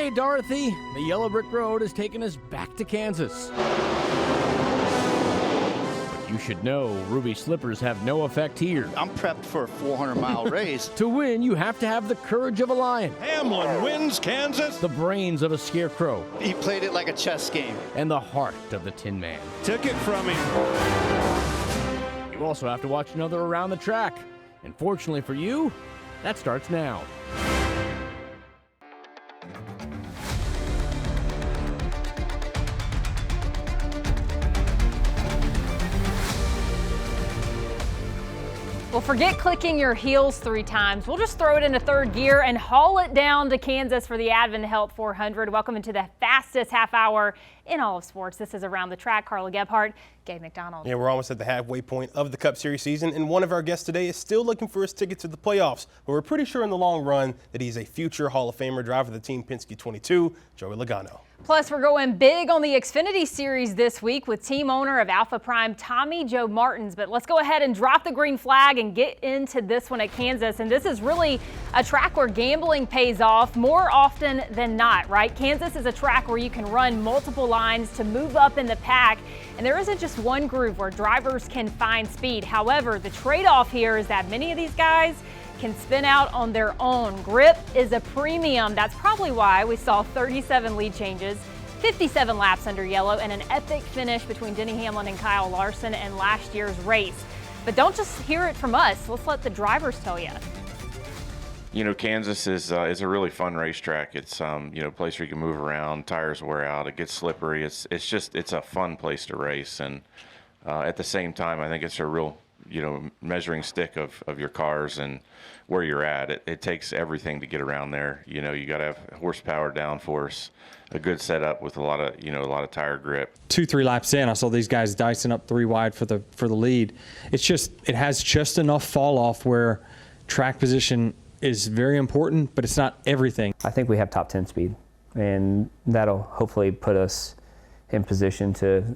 Okay, Dorothy, the yellow brick road has taken us back to Kansas. But you should know ruby slippers have no effect here. I'm prepped for a 400-mile race. To win, you have to have the courage of a lion. Hamlin wins Kansas. The brains of a scarecrow. He played it like a chess game. And the heart of the Tin Man. Took it from him. You also have to watch another around the track. And fortunately for you, that starts now. Well, forget clicking your heels 3 times. We'll just throw it into third gear and haul it down to Kansas for the AdventHealth 400. Welcome into the fastest half hour in all of sports. This is Around the Track. Carla Gebhardt, Gabe McDonald. Yeah, we're almost at the halfway point of the Cup Series season, and one of our guests today is still looking for his ticket to the playoffs. But we're pretty sure in the long run that he's a future Hall of Famer. Driver of the Team Penske 22, Joey Logano. Plus, we're going big on the Xfinity Series this week with team owner of Alpha Prime, Tommy Joe Martins. But let's go ahead and drop the green flag and get into this one at Kansas. And this is really a track where gambling pays off more often than not, right? Kansas is a track where you can run multiple lines to move up in the pack. And there isn't just one groove where drivers can find speed. However, the trade-off here is that many of these guys can spin out on their own. Grip is a premium. That's probably why we saw 37 lead changes, 57 laps under yellow, and an epic finish between Denny Hamlin and Kyle Larson in last year's race. But don't just hear it from us. Let's let the drivers tell you. You know, Kansas is a really fun racetrack. It's you know, a place where you can move around, tires wear out, it gets slippery. It's a fun place to race, and at the same time, I think it's a real, you know, measuring stick of your cars and where you're at. It takes everything to get around there. You know, you got to have horsepower, downforce, a good setup with a lot of tire grip. 2-3 laps in, I saw these guys dicing up 3 wide for the lead. It has just enough fall off where track position is very important, but it's not everything. I think we have top 10 speed, and that'll hopefully put us in position to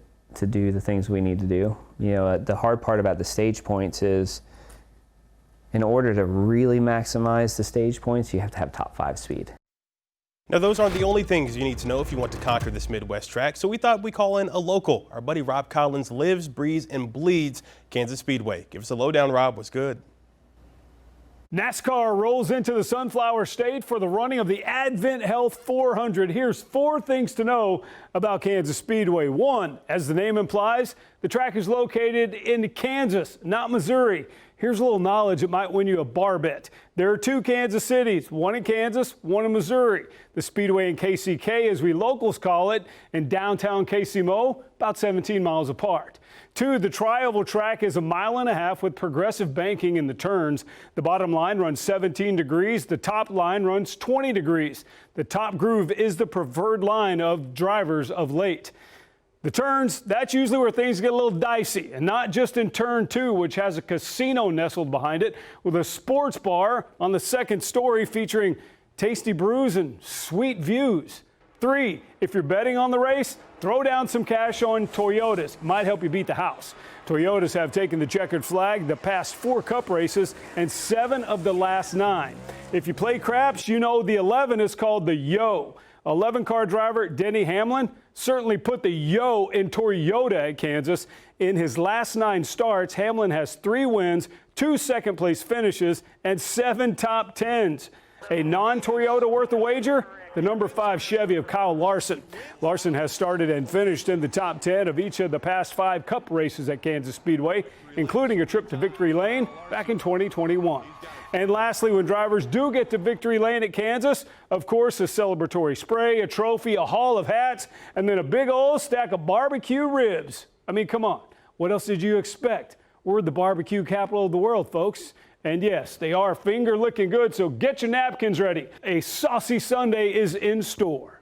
do the things we need to do. You know, the hard part about the stage points is in order to really maximize the stage points, you have to have top 5 speed. Now, those aren't the only things you need to know if you want to conquer this Midwest track, so we thought we'd call in a local. Our buddy Rob Collins lives, breathes, and bleeds Kansas Speedway. Give us a lowdown, Rob. What's good? NASCAR rolls into the Sunflower State for the running of the AdventHealth 400. Here's 4 things to know about Kansas Speedway. 1, as the name implies, the track is located in Kansas, not Missouri. Here's a little knowledge that might win you a bar bet. There are 2 Kansas cities, one in Kansas, one in Missouri. The Speedway in KCK, as we locals call it, and downtown KCMO, about 17 miles apart. 2, the tri-oval track is 1.5 miles with progressive banking in the turns. The bottom line runs 17 degrees. The top line runs 20 degrees. The top groove is the preferred line of drivers of late. The turns, that's usually where things get a little dicey, and not just in turn 2, which has a casino nestled behind it with a sports bar on the second story featuring tasty brews and sweet views. 3, if you're betting on the race, throw down some cash on Toyotas. Might help you beat the house. Toyotas have taken the checkered flag the past 4 Cup races and 7 of the last 9. If you play craps, you know the 11 is called the Yo. 11-car driver Denny Hamlin certainly put the Yo in Toyota at Kansas. In his last 9 starts, Hamlin has 3 wins, 2 second-place finishes, and 7 top 10s. A non-Toyota worth a wager? The number 5 Chevy of Kyle Larson. Larson has started and finished in the top 10 of each of the past 5 Cup races at Kansas Speedway, including a trip to Victory Lane back in 2021. And lastly, when drivers do get to Victory Lane at Kansas, of course, a celebratory spray, a trophy, a haul of hats, and then a big old stack of barbecue ribs. I mean, come on. What else did you expect? We're the barbecue capital of the world, folks. And yes, they are finger-licking good, so get your napkins ready. A saucy Sunday is in store.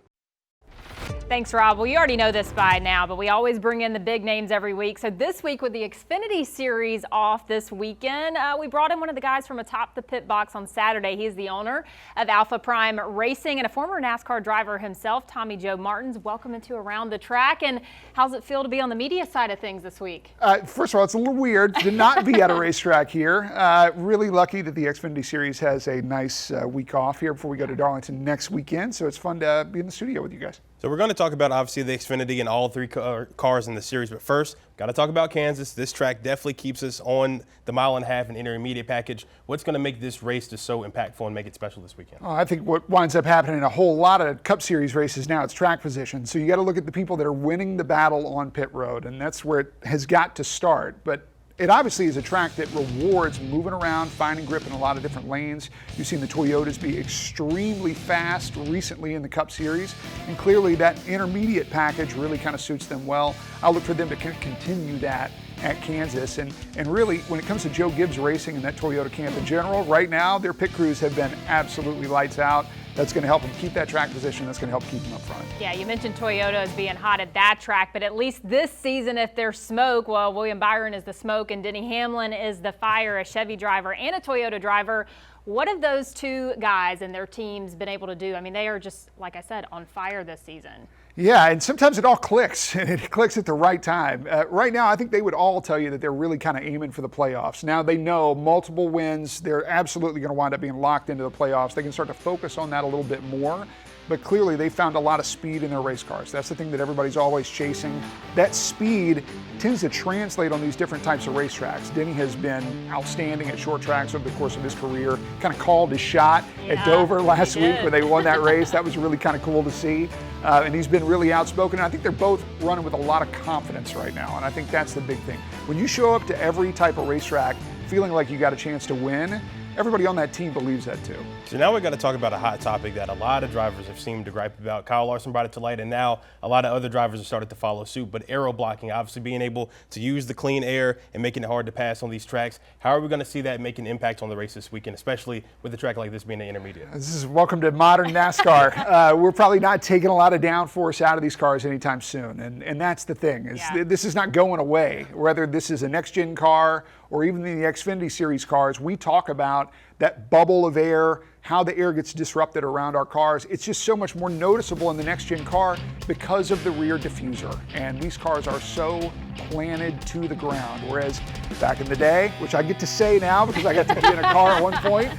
Thanks, Rob. Well, you already know this by now, but we always bring in the big names every week. So this week with the Xfinity Series off this weekend, we brought in one of the guys from atop the pit box on Saturday. He's the owner of Alpha Prime Racing and a former NASCAR driver himself, Tommy Joe Martins. Welcome into Around the Track. And how's it feel to be on the media side of things this week? First of all, it's a little weird to not be at a racetrack here. Really lucky that the Xfinity Series has a nice week off here before we go to Darlington next weekend. So it's fun to be in the studio with you guys. So we're going to talk about, obviously, the Xfinity and all three cars in the series. But first, got to talk about Kansas. This track definitely keeps us on the mile and a half and intermediate package. What's going to make this race just so impactful and make it special this weekend? I think what winds up happening in a whole lot of Cup Series races now, it's track position. So you got to look at the people that are winning the battle on pit road, and that's where it has got to start. But it obviously is a track that rewards moving around, finding grip in a lot of different lanes. You've seen the Toyotas be extremely fast recently in the Cup Series, and clearly that intermediate package really kind of suits them well. I look for them to continue that at Kansas. And really, when it comes to Joe Gibbs Racing and that Toyota camp in general, right now their pit crews have been absolutely lights out. That's going to help them keep that track position. That's going to help keep them up front. Yeah, you mentioned Toyota as being hot at that track, but at least this season, if there's smoke, well, William Byron is the smoke and Denny Hamlin is the fire, a Chevy driver and a Toyota driver. What have those two guys and their teams been able to do? I mean, they are just, like I said, on fire this season. Yeah, and sometimes it all clicks, and it clicks at the right time. Right now, I think they would all tell you that they're really kind of aiming for the playoffs. Now they know multiple wins, they're absolutely going to wind up being locked into the playoffs. They can start to focus on that a little bit more. But clearly they found a lot of speed in their race cars. That's the thing that everybody's always chasing. That speed tends to translate on these different types of racetracks. Denny has been outstanding at short tracks over the course of his career. Kind of called his shot at Dover last week when they won that race. That was really kind of cool to see. And he's been really outspoken. I think they're both running with a lot of confidence right now. And I think that's the big thing. When you show up to every type of racetrack feeling like you got a chance to win, everybody on that team believes that too. So now we're going to talk about a hot topic that a lot of drivers have seemed to gripe about. Kyle Larson brought it to light, and now a lot of other drivers have started to follow suit. But aero blocking, obviously being able to use the clean air and making it hard to pass on these tracks. How are we going to see that make an impact on the race this weekend, especially with a track like this being an intermediate? This is welcome to modern NASCAR. We're probably not taking a lot of downforce out of these cars anytime soon. And that's the thing. This is not going away. Whether this is a next-gen car or even the Xfinity Series cars, we talk about that bubble of air, how the air gets disrupted around our cars. It's just so much more noticeable in the next-gen car because of the rear diffuser. And these cars are so planted to the ground. Whereas back in the day, which I get to say now because I got to be in a car at one point,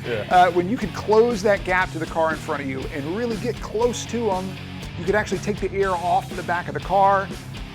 when you could close that gap to the car in front of you and really get close to them, you could actually take the air off the back of the car,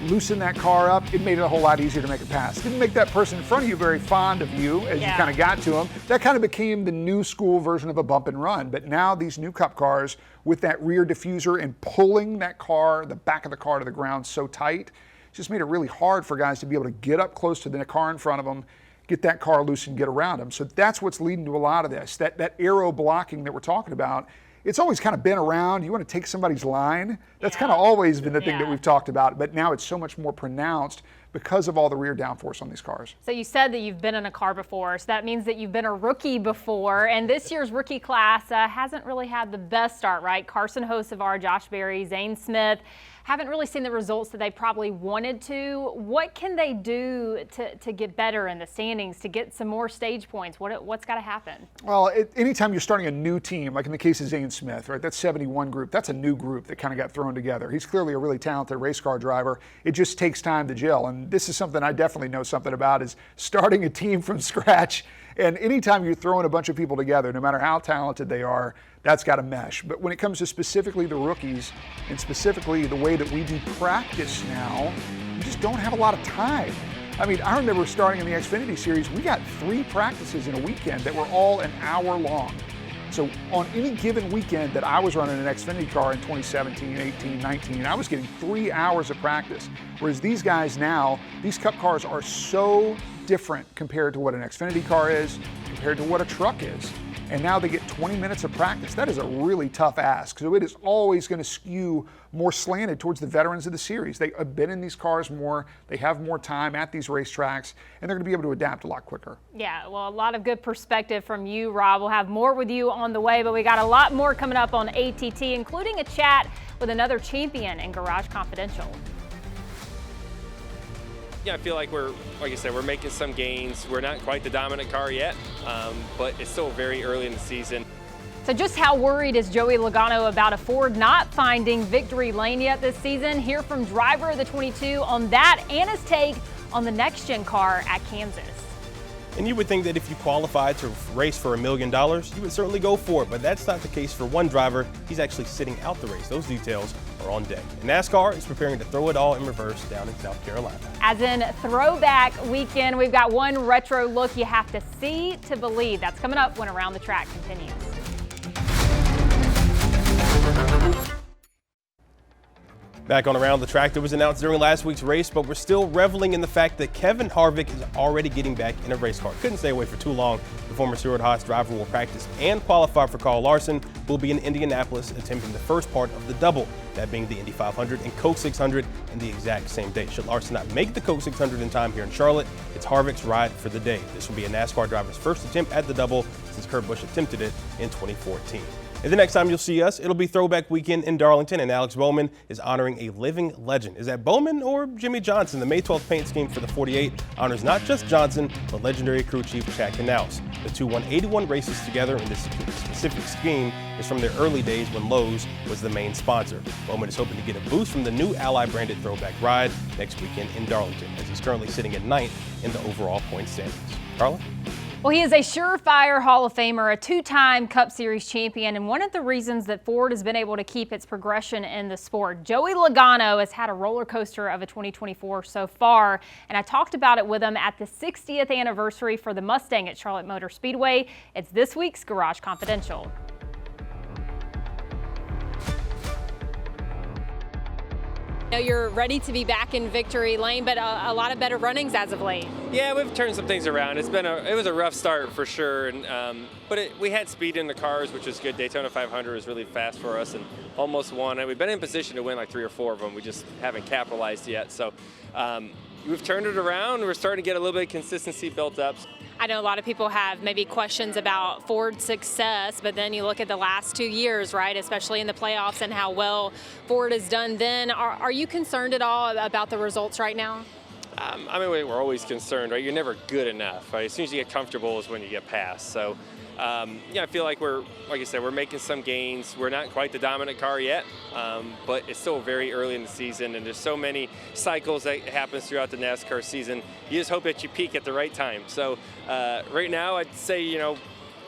loosen that car up. It made it a whole lot easier to make a pass. Didn't make that person in front of you very fond of you as you kind of got to them. That kind of became the new school version of a bump and run. But now these new Cup cars with that rear diffuser and pulling that car, the back of the car to the ground so tight, just made it really hard for guys to be able to get up close to the car in front of them, get that car loose and get around them. So that's what's leading to a lot of this. That aero blocking that we're talking about, it's always kind of been around. You want to take somebody's line. That's kind of always been the thing that we've talked about, but now it's so much more pronounced because of all the rear downforce on these cars. So you said that you've been in a car before, so that means that you've been a rookie before, and this year's rookie class hasn't really had the best start, right? Carson Hocevar, Josh Berry, Zane Smith haven't really seen the results that they probably wanted to. What can they do to get better in the standings, to get some more stage points? What's got to happen? Well, anytime you're starting a new team, like in the case of Zane Smith, right, that 71 group, that's a new group that kind of got thrown together. He's clearly a really talented race car driver. It just takes time to gel, and this is something I definitely know something about, is starting a team from scratch. And anytime you're throwing a bunch of people together, no matter how talented they are, that's got to mesh. But when it comes to specifically the rookies and specifically the way that we do practice now, you just don't have a lot of time. I mean, I remember starting in the Xfinity Series, we got 3 practices in a weekend that were all an hour long. So on any given weekend that I was running an Xfinity car in 2017, 18, 19, I was getting 3 hours of practice. Whereas these guys now, these Cup cars are so different compared to what an Xfinity car is, compared to what a truck is. and now they get 20 minutes of practice. That is a really tough ask. So it is always going to skew more slanted towards the veterans of the series. They have been in these cars more, they have more time at these racetracks, and they're going to be able to adapt a lot quicker. Yeah, well, a lot of good perspective from you, Rob. We'll have more with you on the way, but we got a lot more coming up on ATT, including a chat with another champion in Garage Confidential. Yeah, I feel like like I said, we're making some gains. We're not quite the dominant car yet, but it's still very early in the season. So just how worried is Joey Logano about a Ford not finding victory lane yet this season? Hear from driver of the 22 on that and his take on the next-gen car at Kansas. And you would think that if you qualified to race for $1 million, you would certainly go for it, but that's not the case for one driver. He's actually sitting out the race. Those details are on deck. And NASCAR is preparing to throw it all in reverse down in South Carolina. As in Throwback Weekend, we've got one retro look you have to see to believe. That's coming up when Around the Track continues. Back on Around the Track, that was announced during last week's race, but we're still reveling in the fact that Kevin Harvick is already getting back in a race car. Couldn't stay away for too long. The former Stewart-Haas driver will practice and qualify for Kyle Larson, who will be in Indianapolis attempting the first part of the double, that being the Indy 500 and Coke 600 in the exact same day. Should Larson not make the Coke 600 in time here in Charlotte, it's Harvick's ride for the day. This will be a NASCAR driver's first attempt at the double since Kurt Busch attempted it in 2014. And the next time you'll see us, it'll be Throwback Weekend in Darlington, and Alex Bowman is honoring a living legend. Is that Bowman or Jimmy Johnson? The May 12th paint scheme for the 48 honors not just Johnson, but legendary crew chief Chad Knaus. The two won 81 races together, and this specific scheme is from their early days when Lowe's was the main sponsor. Bowman is hoping to get a boost from the new Ally branded Throwback ride next weekend in Darlington, as he's currently sitting at 9th in the overall point standings. Carla? Well, he is a surefire Hall of Famer, a two-time Cup Series champion, and one of the reasons that Ford has been able to keep its progression in the sport. Joey Logano has had a roller coaster of a 2024 so far, and I talked about it with him at the 60th anniversary for the Mustang at Charlotte Motor Speedway. It's this week's Garage Confidential. You're ready to be back in victory lane, but a lot of better runnings as of late. Yeah, we've turned some things around. It was a rough start for sure, and but we had speed in the cars, which was good. Daytona 500 was really fast for us and almost won. And we've been in position to win like 3 or 4 of them. We just haven't capitalized yet. So we've turned it around. We're starting to get a little bit of consistency built up. I know a lot of people have maybe questions about Ford's success, but then you look at the last 2 years, right, especially in the playoffs and how well Ford has done then. Are you concerned at all about the results right now? I mean, we're always concerned, right? You're never good enough, right? As soon as you get comfortable is when you get past. So, yeah, I feel like like I said, we're making some gains. We're not quite the dominant car yet, but it's still very early in the season, and there's so many cycles that happens throughout the NASCAR season. You just hope that you peak at the right time. So right now, I'd say,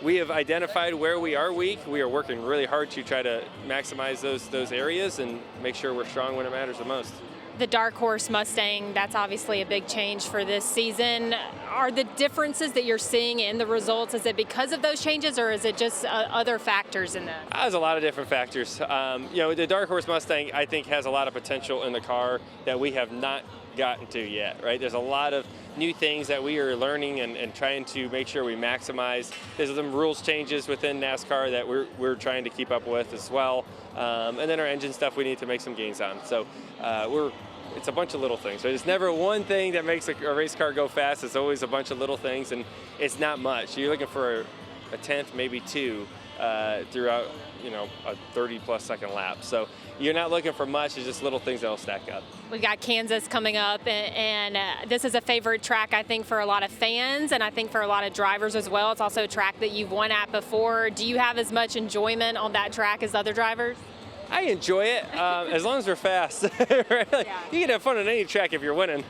we have identified where we are weak. We are working really hard to try to maximize those areas and make sure we're strong when it matters the most. The Dark Horse Mustang, that's obviously a big change for this season. Are the differences that you're seeing in the results, is it because of those changes, or is it just other factors in that? There's a lot of different factors. The Dark Horse Mustang, I think, has a lot of potential in the car that we have not gotten to yet, right? There's a lot of new things that we are learning and trying to make sure we maximize. There's some rules changes within NASCAR that we're trying to keep up with as well. And then our engine stuff we need to make some gains on. So it's a bunch of little things. So there's never one thing that makes a race car go fast. It's always a bunch of little things, and it's not much. You're looking for a tenth, maybe 2 throughout, a 30-plus second lap. So you're not looking for much. It's just little things that'll stack up. We've got Kansas coming up, and this is a favorite track, I think, for a lot of fans, and I think for a lot of drivers as well. It's also a track that you've won at before. Do you have as much enjoyment on that track as other drivers? I enjoy it as long as we're fast. Right? You can have fun on any track if you're winning.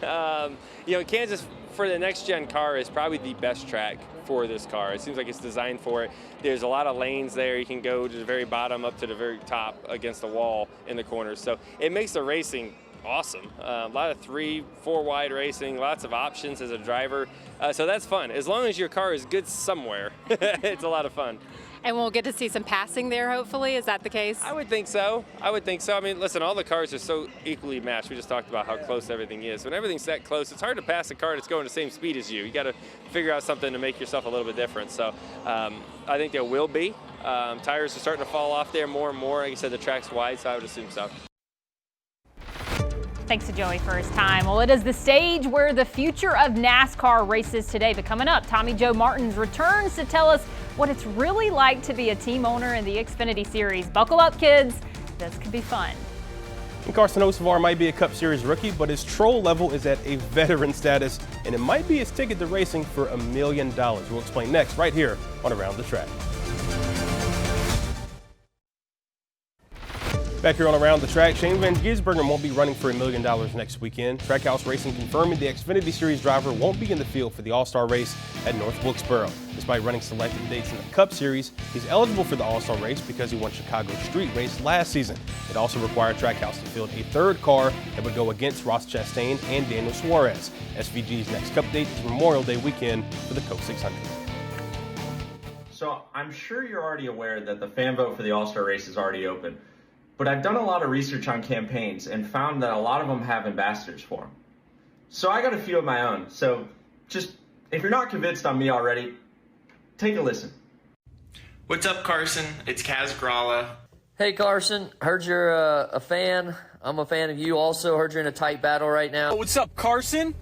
Kansas for the next gen car is probably the best track for this car. It seems like it's designed for it. There's a lot of lanes there. You can go to the very bottom up to the very top against the wall in the corners. So it makes the racing awesome. A lot of 3-4 wide racing, lots of options as a driver. So that's fun. As long as your car is good somewhere, it's a lot of fun. And we'll get to see some passing there, hopefully. Is that the case? I would think so. I mean, listen, all the cars are so equally matched. We just talked about how close everything is. When everything's that close, it's hard to pass a car that's going the same speed as you. You got to figure out something to make yourself a little bit different. So I think there will be. Tires are starting to fall off there more and more. Like I said, the track's wide, so I would assume so. Thanks to Joey for his time. Well, it is the stage where the future of NASCAR races today. But coming up, Tommy Joe Martins returns to tell us what it's really like to be a team owner in the Xfinity Series. Buckle up, kids. This could be fun. And Carson Hocevar might be a Cup Series rookie, but his troll level is at a veteran status, and it might be his ticket to racing for $1 million. We'll explain next, right here on Around the Track. Back here on Around the Track, Shane Van Gisbergen won't be running for $1 million next weekend. Trackhouse Racing confirming the Xfinity Series driver won't be in the field for the All-Star race at North Wilkesboro. Despite running selected dates in the Cup Series, he's eligible for the All-Star race because he won Chicago Street Race last season. It also required Trackhouse to field a third car that would go against Ross Chastain and Daniel Suarez. SVG's next Cup date is Memorial Day weekend for the Coke 600. So I'm sure you're already aware that the fan vote for the All-Star race is already open. But I've done a lot of research on campaigns and found that a lot of them have ambassadors for them. So I got a few of my own. So just, if you're not convinced on me already, take a listen. What's up, Carson? It's Kaz Gralla. Hey, Carson. Heard you're a fan. I'm a fan of you also. Heard you're in a tight battle right now. What's up, Carson?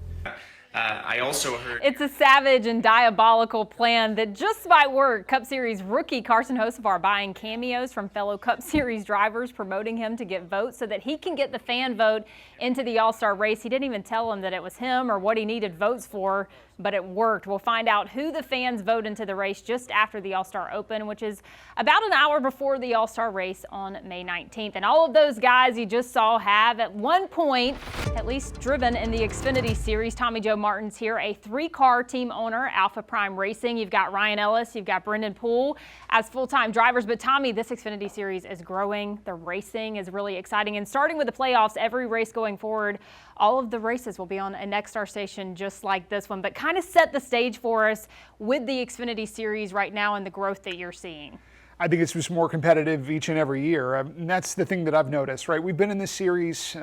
I also heard... It's a savage and diabolical plan that just might work. Cup Series rookie Carson Hocevar buying cameos from fellow Cup Series drivers, promoting him to get votes so that he can get the fan vote into the All-Star race. He didn't even tell him that it was him or what he needed votes for, but it worked. We'll find out who the fans vote into the race just after the All-Star Open, which is about an hour before the All-Star race on May 19th. And all of those guys you just saw have at one point at least driven in the Xfinity Series. Tommy Joe Martins here, a 3-car team owner, Alpha Prime Racing. You've got Ryan Ellis, you've got Brendan Poole as full-time drivers. But Tommy, this Xfinity Series is growing. The racing is really exciting. And starting with the playoffs, every race going forward, all of the races will be on a Nexstar station just like this one. But kind of set the stage for us with the Xfinity Series right now and the growth that you're seeing. I think it's just more competitive each and every year. And that's the thing that I've noticed, right? We've been in this series,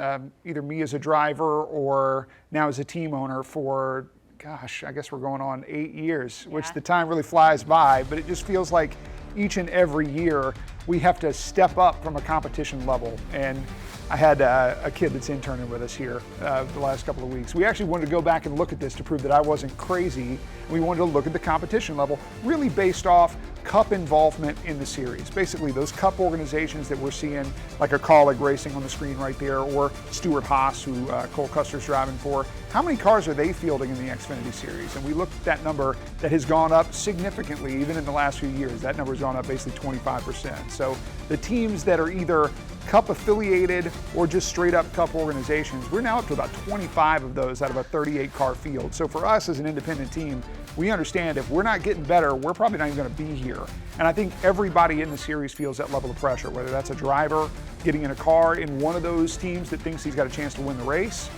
either me as a driver or now as a team owner for, gosh, I guess we're going on 8 years, which the time really flies by, but it just feels like each and every year we have to step up from a competition level. And I had a kid that's interning with us here the last couple of weeks. We actually wanted to go back and look at this to prove that I wasn't crazy. We wanted to look at the competition level, really based off Cup involvement in the series. Basically, those Cup organizations that we're seeing, like a Colleague Racing on the screen right there, or Stuart Haas, who Cole Custer's driving for, how many cars are they fielding in the Xfinity Series? And we looked at that number that has gone up significantly, even in the last few years. That number's gone up basically 25%. So the teams that are either Cup affiliated or just straight up Cup organizations, we're now up to about 25 of those out of a 38 car field. So for us as an independent team, we understand if we're not getting better, we're probably not even going to be here. And I think everybody in the series feels that level of pressure, whether that's a driver getting in a car in one of those teams that thinks he's got a chance to win the race,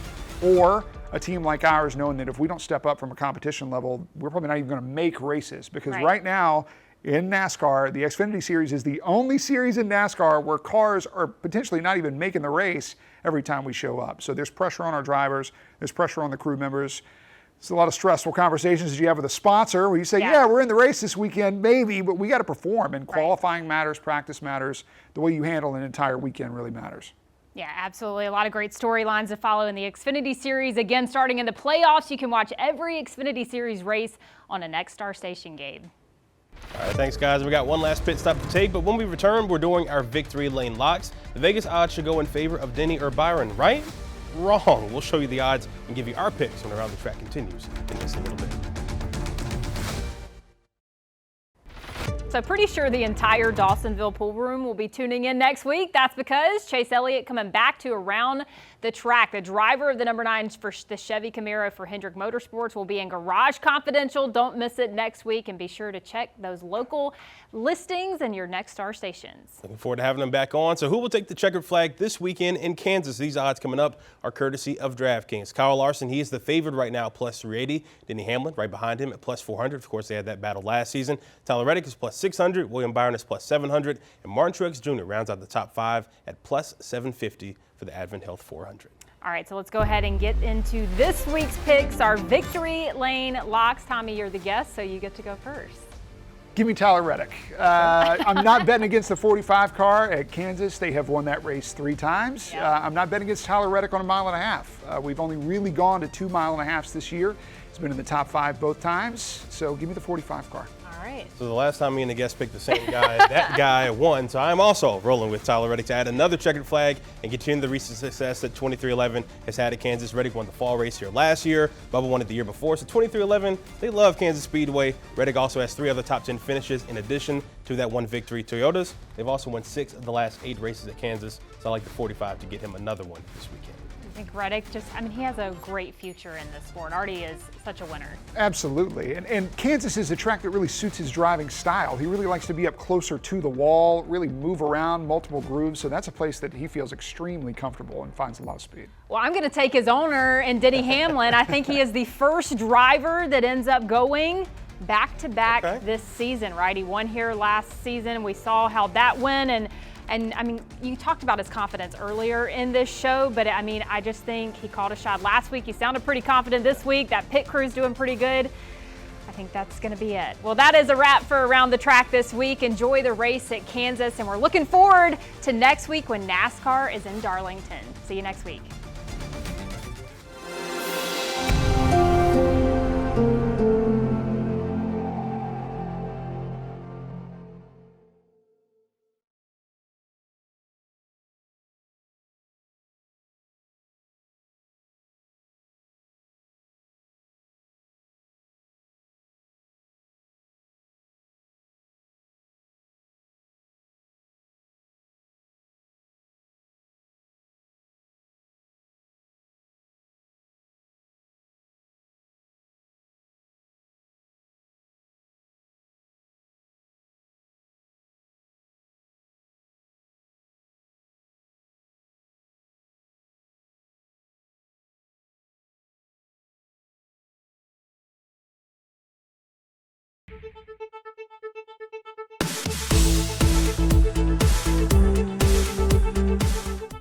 or a team like ours knowing that if we don't step up from a competition level, we're probably not even going to make races. Because right now, in NASCAR, the Xfinity Series is the only series in NASCAR where cars are potentially not even making the race every time we show up. So there's pressure on our drivers, there's pressure on the crew members. It's a lot of stressful conversations that you have with a sponsor where you say, yeah, we're in the race this weekend, maybe, but we got to perform. And qualifying matters, practice matters. The way you handle an entire weekend really matters. Yeah, absolutely. A lot of great storylines to follow in the Xfinity Series. Again, starting in the playoffs, you can watch every Xfinity Series race on a Nexstar station, Gabe. All right, thanks, guys. We got one last pit stop to take, but when we return, we're doing our victory lane locks. The Vegas odds should go in favor of Denny or Byron, right? Wrong. We'll show you the odds and give you our picks when Around the Track continues in just a little bit. So pretty sure the entire Dawsonville pool room will be tuning in next week. That's because Chase Elliott coming back to Around the track. The driver of the number 9 for the Chevy Camaro for Hendrick Motorsports will be in Garage Confidential. Don't miss it next week, and be sure to check those local listings and your next star stations. Looking forward to having them back on. So who will take the checkered flag this weekend in Kansas? These odds coming up are courtesy of DraftKings. Kyle Larson, he is the favorite right now, plus 380. Denny Hamlin right behind him at plus 400. Of course, they had that battle last season. Tyler Reddick is plus 600. William Byron is plus 700. And Martin Truex Jr. rounds out the top 5 at plus 750 for the AdventHealth 400. All right, so let's go ahead and get into this week's picks, our victory lane locks. Tommy, you're the guest, so you get to go first. Give me Tyler Reddick. I'm not betting against the 45 car at Kansas. They have won that race 3 times. Yep. I'm not betting against Tyler Reddick on a 1.5 miles. We've only really gone to 2.5 miles this year. He's been in the top 5 both times. So give me the 45 car. All right. So the last time me and the guest picked the same guy, that guy won. So I'm also rolling with Tyler Reddick to add another checkered flag and continue the recent success that 2311 has had at Kansas. Reddick won the fall race here last year. Bubba won it the year before. So 2311, they love Kansas Speedway. Reddick also has 3 other top 10 finishes in addition to that 1 victory. Toyotas, they've also won 6 of the last 8 races at Kansas. So I like the 45 to get him another one this weekend. I think Reddick he has a great future in this sport. Already is such a winner. Absolutely. And Kansas is a track that really suits his driving style. He really likes to be up closer to the wall, really move around multiple grooves. So that's a place that he feels extremely comfortable and finds a lot of speed. Well, I'm going to take his owner and Denny Hamlin. I think he is the first driver that ends up going back-to-back this season, right? He won here last season. We saw how that went. And I mean, you talked about his confidence earlier in this show, but I mean, I just think he called a shot last week. He sounded pretty confident this week. That pit crew's doing pretty good. I think that's going to be it. Well, that is a wrap for Around the Track this week. Enjoy the race at Kansas, and we're looking forward to next week when NASCAR is in Darlington. See you next week.